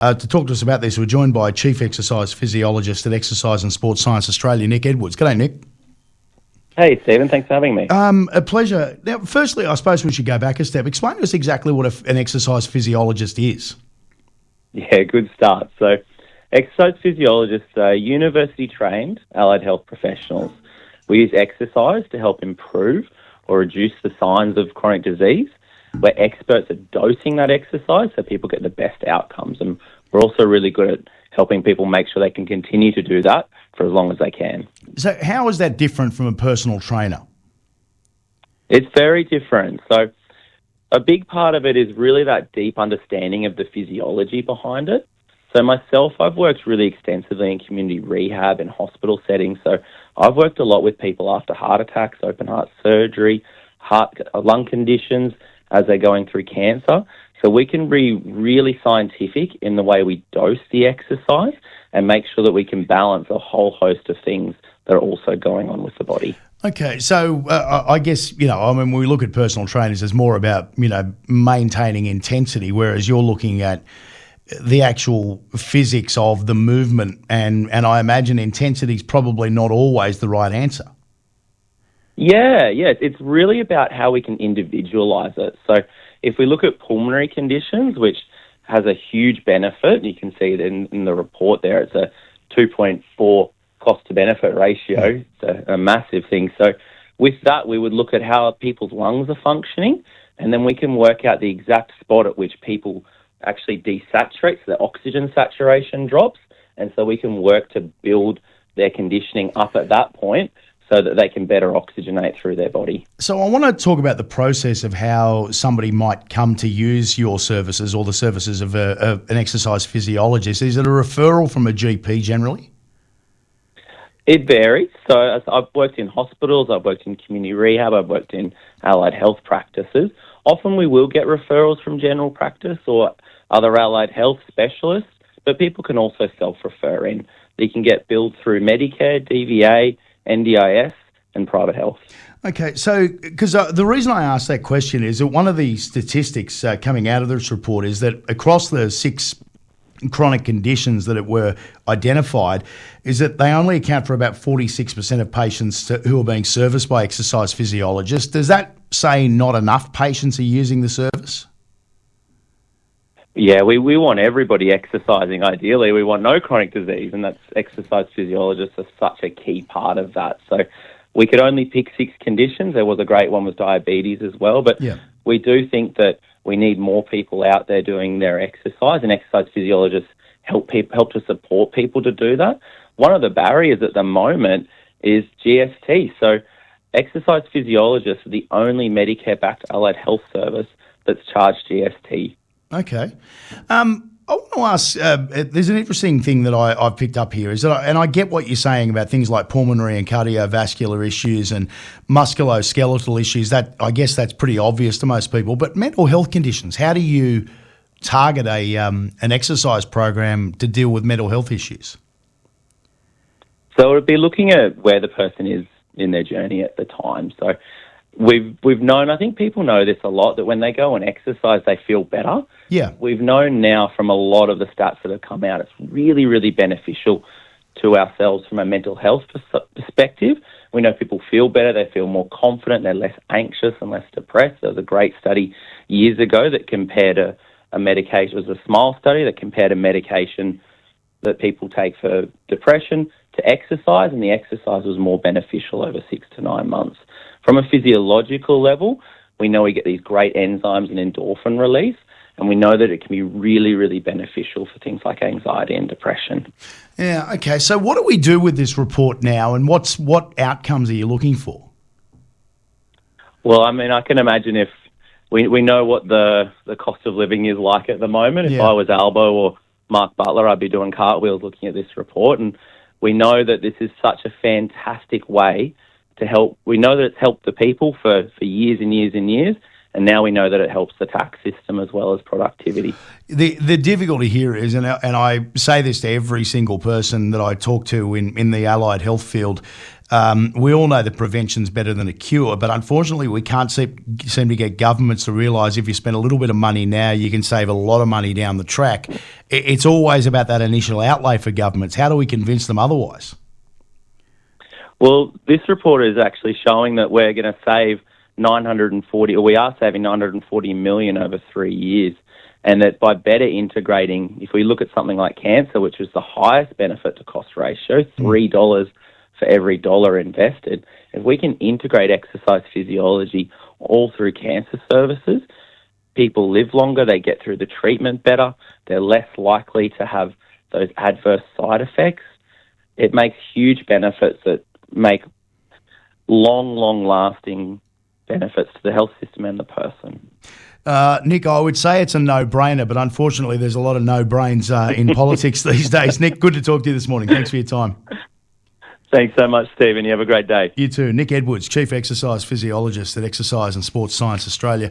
To talk to us about this, we're joined by Chief Exercise Physiologist at Exercise and Sports Science Australia, Nick Edwards. G'day, Nick. Hey, Stephen. Thanks for having me. A pleasure. Now, firstly, I suppose we should go back a step. Explain to us exactly what an exercise physiologist is. Yeah, good start. So, exercise physiologists are university-trained allied health professionals. We use exercise to help improve or reduce the signs of chronic disease. We're experts at dosing that exercise so people get the best outcomes. And we're also really good at helping people make sure they can continue to do that for as long as they can. So how is that different from a personal trainer? It's very different. So a big part of it is really that deep understanding of the physiology behind it. So myself, I've worked really extensively in community rehab and hospital settings. So I've worked a lot with people after heart attacks, open heart surgery, lung conditions as they're going through cancer. So we can be really scientific in the way we dose the exercise and make sure that we can balance a whole host of things that are also going on with the body. Okay, so I guess, when we look at personal trainers, it's more about, maintaining intensity, whereas you're looking at the actual physics of the movement, and I imagine intensity is probably not always the right answer. Yeah, it's really about how we can individualise it. So if we look at pulmonary conditions, which has a huge benefit, you can see it in the report there, it's a 2.4 cost-to-benefit ratio. It's a massive thing. So with that, we would look at how people's lungs are functioning, and then we can work out the exact spot at which people actually desaturate, so their oxygen saturation drops, and so we can work to build their conditioning up at that point so that they can better oxygenate through their body. So I want to talk about the process of how somebody might come to use your services or the services of an exercise physiologist. Is it a referral from a GP generally? It varies. So I've worked in hospitals, I've worked in community rehab, I've worked in allied health practices. Often we will get referrals from general practice or other allied health specialists, but people can also self-refer in. They can get billed through Medicare, DVA, NDIS, and private health. Okay, so because the reason I asked that question is that one of the statistics coming out of this report is that across the 6 chronic conditions that were identified is that they only account for about 46% of patients who are being serviced by exercise physiologists. Does that say not enough patients are using the service? Yeah, we want everybody exercising ideally. We want no chronic disease, and that's exercise physiologists are such a key part of that. So we could only pick 6 conditions. There was a great one with diabetes as well, but we do think that we need more people out there doing their exercise, and exercise physiologists help to support people to do that. One of the barriers at the moment is GST. So exercise physiologists are the only Medicare-backed allied health service that's charged GST. Okay. I want to ask, there's an interesting thing that I've picked up here, is that, and I get what you're saying about things like pulmonary and cardiovascular issues and musculoskeletal issues. That, I guess that's pretty obvious to most people. But mental health conditions, how do you target an exercise program to deal with mental health issues? So it would be looking at where the person is in their journey at the time. So we've known, I think people know this a lot, that when they go and exercise, they feel better. Yeah. We've known now from a lot of the stats that have come out, it's really, really beneficial to ourselves from a mental health perspective. We know people feel better, they feel more confident, they're less anxious and less depressed. There was a great study years ago that compared a medication, it was a small study that compared a medication that people take for depression to exercise, and the exercise was more beneficial over 6 to 9 months. From a physiological level, we know we get these great enzymes and endorphin release, and we know that it can be really, really beneficial for things like anxiety and depression. Yeah, okay. So what do we do with this report now, and what outcomes are you looking for? Well, I mean, I can imagine if we know what the cost of living is like at the moment. If I was Albo or Mark Butler, I'd be doing cartwheels looking at this report, and we know that this is such a fantastic way to help. We know that it's helped the people for years and years and years, and now we know that it helps the tax system as well as productivity. The difficulty here is, and I say this to every single person that I talk to in the allied health field, We all know that prevention's better than a cure, but unfortunately we can't seem to get governments to realise if you spend a little bit of money now, you can save a lot of money down the track. It's always about that initial outlay for governments. How do we convince them otherwise? Well, this report is actually showing that we're going to save 940, or we are saving 940 million over 3 years, and that by better integrating, if we look at something like cancer, which is the highest benefit to cost ratio, $3 for every dollar invested, if we can integrate exercise physiology all through cancer services, people live longer, they get through the treatment better, they're less likely to have those adverse side effects. It makes huge benefits that make long-lasting benefits to the health system and the person. Nick, I would say it's a no-brainer, but unfortunately there's a lot of no-brains in politics these days. Nick, good to talk to you this morning. Thanks for your time. Thanks so much, Stephen. You have a great day. You too. Nick Edwards, Chief Exercise Physiologist at Exercise and Sports Science Australia.